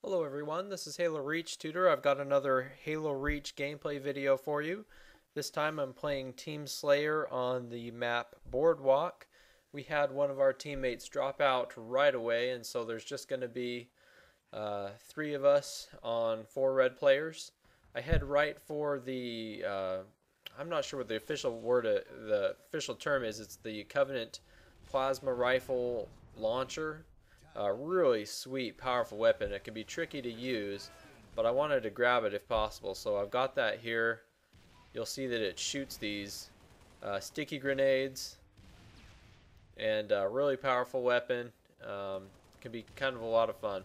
Hello everyone, this is Halo Reach Tutor. I've got another Halo Reach gameplay video for you. This time I'm playing Team Slayer on the map Boardwalk. We had one of our teammates drop out right away, and so there's just going to be three of us on four red players. I head right for the I'm not sure what the official term is. It's the Covenant plasma rifle launcher. A really sweet, powerful weapon. It can be tricky to use, but I wanted to grab it if possible. So I've got that here. You'll see that it shoots these sticky grenades, and a really powerful weapon. Can be kind of a lot of fun.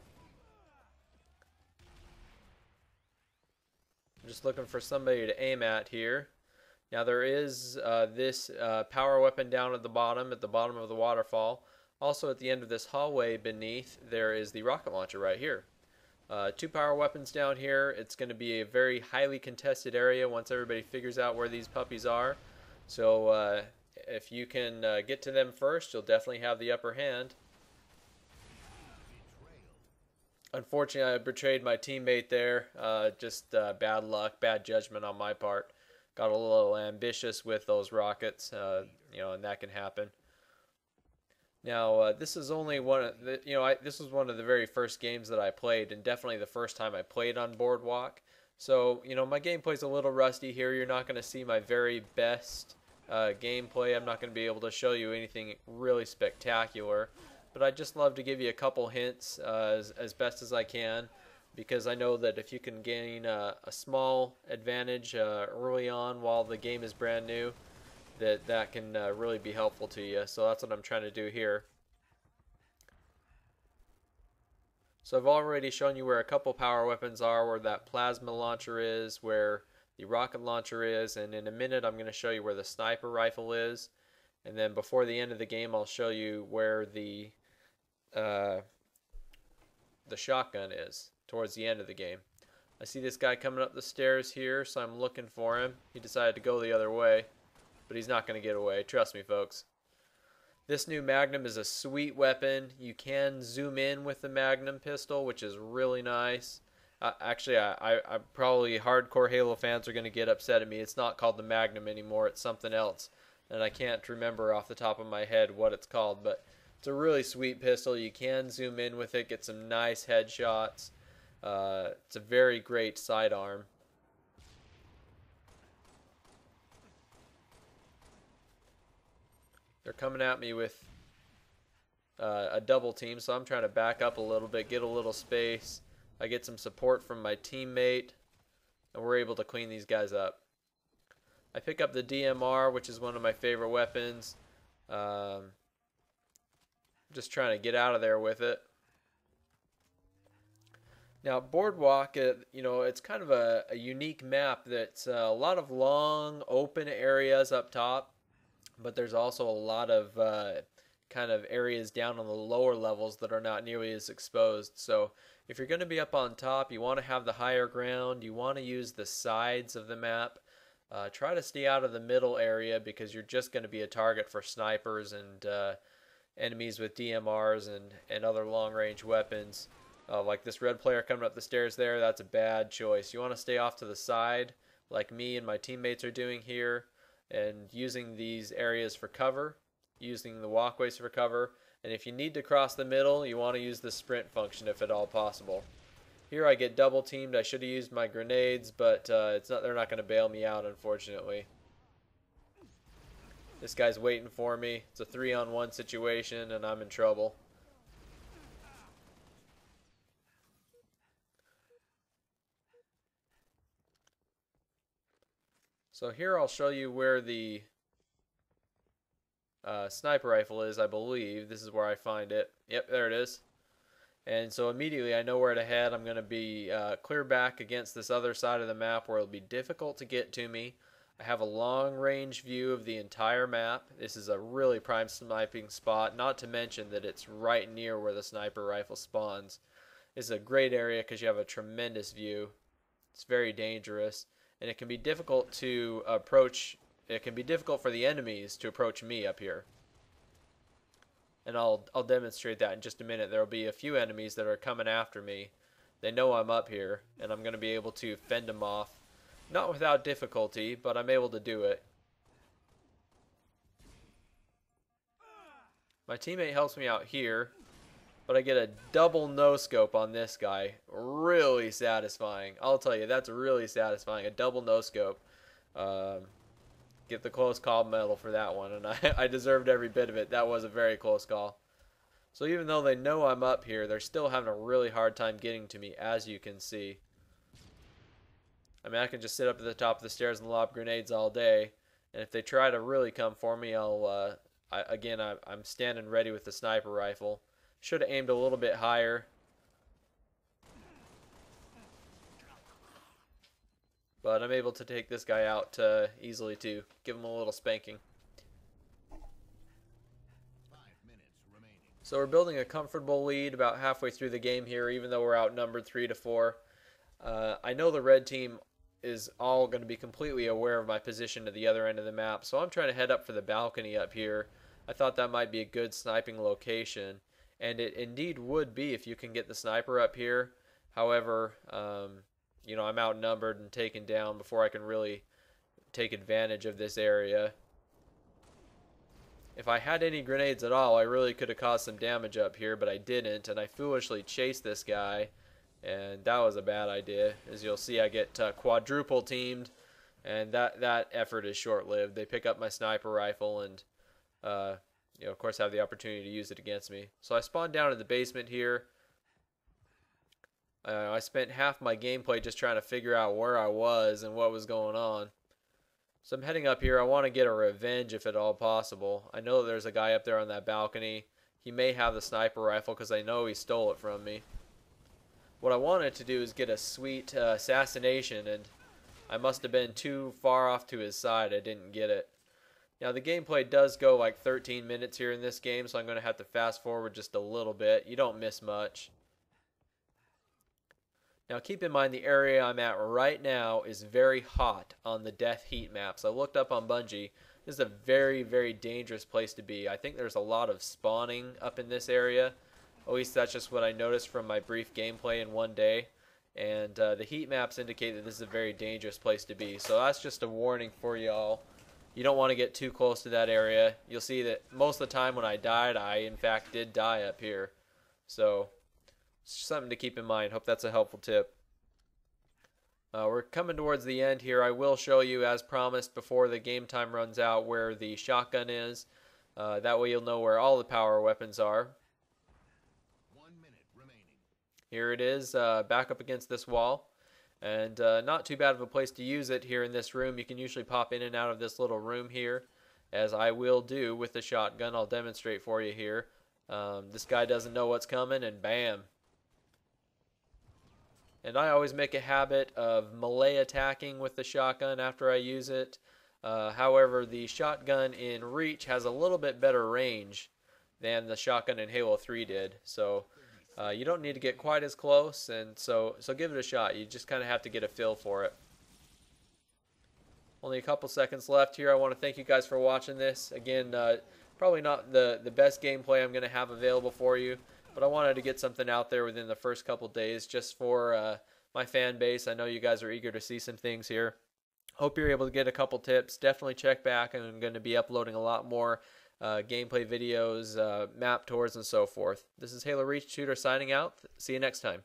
I'm just looking for somebody to aim at here. Now there is this power weapon down at the bottom of the waterfall. Also at the end of this hallway beneath, there is the rocket launcher right here. Two power weapons down here. It's going to be a very highly contested area once everybody figures out where these puppies are. So if you can get to them first, you'll definitely have the upper hand. Unfortunately, I betrayed my teammate there. Just bad luck, bad judgment on my part. Got a little ambitious with those rockets, and that can happen. Now, this is only one of the, this was one of the very first games that I played, and definitely the first time I played on Boardwalk. So, my gameplay's a little rusty here. You're not going to see my very best gameplay. I'm not going to be able to show you anything really spectacular, but I'd just love to give you a couple hints as best as I can, because I know that if you can gain a small advantage early on while the game is brand new, that can really be helpful to you. So that's what I'm trying to do here. So I've already shown you where a couple power weapons are, where that plasma launcher is, where the rocket launcher is, and in a minute I'm going to show you where the sniper rifle is. And then before the end of the game I'll show you where the shotgun is towards the end of the game. I see this guy coming up the stairs here, so I'm looking for him. He decided to go the other way, but he's not going to get away. Trust me, folks. This new Magnum is a sweet weapon. You can zoom in with the Magnum pistol, which is really nice. Actually, I probably hardcore Halo fans are going to get upset at me. It's not called the Magnum anymore. It's something else, and I can't remember off the top of my head what it's called, but it's a really sweet pistol. You can zoom in with it, get some nice headshots. It's a very great sidearm. They're coming at me with a double team, so I'm trying to back up a little bit, get a little space. I get some support from my teammate, and we're able to clean these guys up. I pick up the DMR, which is one of my favorite weapons. Just trying to get out of there with it. Now, Boardwalk, it's kind of a unique map that's a lot of long, open areas up top, but there's also a lot of kind of areas down on the lower levels that are not nearly as exposed. So if you're going to be up on top, you want to have the higher ground. You want to use the sides of the map. Try to stay out of the middle area, because you're just going to be a target for snipers and enemies with DMRs and other long-range weapons. Like this red player coming up the stairs there, that's a bad choice. You want to stay off to the side, like me and my teammates are doing here, and using these areas for cover, using the walkways for cover. And if you need to cross the middle, you want to use the sprint function if at all possible. Here I get double teamed. I should have used my grenades, but they're not going to bail me out, unfortunately. This guy's waiting for me. It's a 3-on-1 situation, and I'm in trouble. So here I'll show you where the sniper rifle is, I believe. This is where I find it. Yep, there it is. And so immediately I know where to head. I'm going to be clear back against this other side of the map where it'll be difficult to get to me. I have a long range view of the entire map. This is a really prime sniping spot, not to mention that it's right near where the sniper rifle spawns. It's a great area because you have a tremendous view. It's very dangerous, and it can be difficult to approach. It can be difficult for the enemies to approach me up here. And I'll demonstrate that in just a minute. There will be a few enemies that are coming after me, They know I'm up here, and I'm going to be able to fend them off. Not without difficulty, but I'm able to do it. My teammate helps me out here, but I get a double no-scope on this guy. Really satisfying. I'll tell you, that's really satisfying. A double no-scope. Get the close call medal for that one, and I deserved every bit of it. That was a very close call. So even though they know I'm up here, they're still having a really hard time getting to me, as you can see. I mean, I can just sit up at the top of the stairs and lob grenades all day, and if they try to really come for me, I'm standing ready with the sniper rifle. Should have aimed a little bit higher. But I'm able to take this guy out easily too. Give him a little spanking. So we're building a comfortable lead about halfway through the game here, even though we're outnumbered 3-4. I know the red team is all going to be completely aware of my position at the other end of the map, so I'm trying to head up for the balcony up here. I thought that might be a good sniping location, and it indeed would be if you can get the sniper up here. However, you know, I'm outnumbered and taken down before I can really take advantage of this area. If I had any grenades at all, I really could have caused some damage up here, but I didn't, and I foolishly chased this guy, and that was a bad idea. As you'll see, I get quadruple teamed, and that effort is short-lived. They pick up my sniper rifle and, you know, of course, have the opportunity to use it against me. So I spawned down in the basement here. I spent half my gameplay just trying to figure out where I was and what was going on. So I'm heading up here. I want to get a revenge if at all possible. I know there's a guy up there on that balcony. He may have the sniper rifle because I know he stole it from me. What I wanted to do is get a sweet assassination, and I must have been too far off to his side. I didn't get it. Now the gameplay does go like 13 minutes here in this game, so I'm going to have to fast forward just a little bit. You don't miss much. Now keep in mind the area I'm at right now is very hot on the death heat maps. I looked up on Bungie. This is a very, very dangerous place to be. I think there's a lot of spawning up in this area. At least that's just what I noticed from my brief gameplay in one day. And the heat maps indicate that this is a very dangerous place to be. So that's just a warning for y'all. You don't want to get too close to that area. You'll see that most of the time when I died, I in fact did die up here. So something to keep in mind. Hope that's a helpful tip. We're coming towards the end here. I will show you, as promised, before the game time runs out, where the shotgun is. That way you'll know where all the power weapons are. 1 minute remaining. Here it is, back up against this wall. And not too bad of a place to use it here in this room. You can usually pop in and out of this little room here, as I will do with the shotgun. I'll demonstrate for you here. This guy doesn't know what's coming, and bam. And I always make a habit of melee attacking with the shotgun after I use it. However, the shotgun in Reach has a little bit better range than the shotgun in Halo 3 did. So you don't need to get quite as close, and so give it a shot. You just kind of have to get a feel for it. Only a couple seconds left here. I want to thank you guys for watching this. Again, probably not the best gameplay I'm going to have available for you, but I wanted to get something out there within the first couple days just for my fan base. I know you guys are eager to see some things here. Hope you're able to get a couple tips. Definitely check back. I'm going to be uploading a lot more gameplay videos, map tours, and so forth. This is Halo Reach Tutor signing out. See you next time.